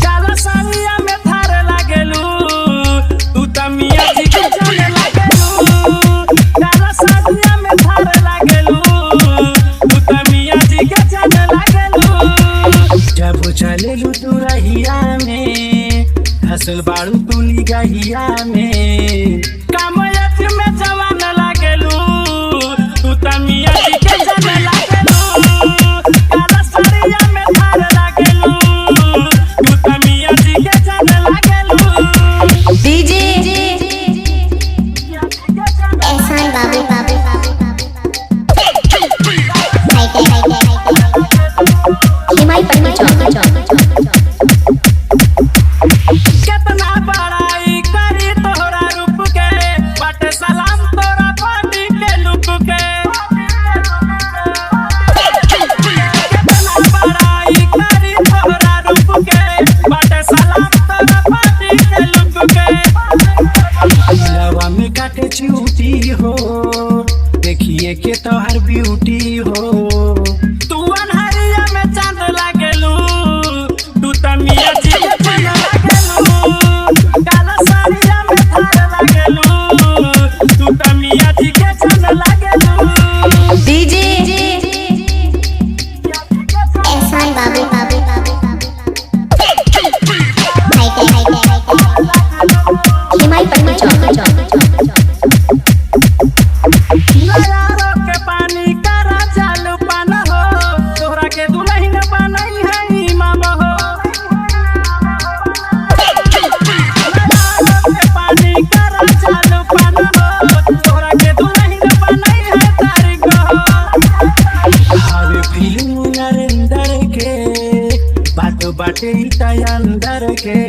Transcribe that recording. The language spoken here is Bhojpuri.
काला साड़िया में थारे लागेलू तू त मियां जी के जाने लागेलू। काला साड़िया में थारे लागेलू तू त मियां जी के जाने लागेलू। जब चलेलू तू रहिया में हसल बाड़ू तू निगहिया में कामयाब में जवान लागेलू तू त मियां जी के जाने लागेलू। काला साड़िया में थारे लागेलू तू त मियां जी के जाने लागेलू। डीजे एहसान बाबू हिमाई पन्ना कितना बड़ाई करी तोहरा रूप के बाटे सलाम तोरा बॉडी के लुक के। कितना बड़ाई करी तोहरा रूप के बाटे सलाम तोरा बॉडी के लुक के। लवा में काटे चूटी हो देखिए के तोहर ब्यूटी हो। तू अनहरिया में चांद लागेलू तू त मियां जी के जाने लागेलू। काला साड़िया में थारे लागेलू तू त मियां जी के जाने लागेलू। डीजे एहसान बाबू हिमाई पन्ना नयारो के पानी करा चालू पान हो तोहरा के दुल्हन बनई है इमाम हो। नयारो के पानी करा चालू पान हो तोहरा के दुल्हन बनई है तारीख हो। हर फिल्म नरेंद्र के बात बाटे अंदर के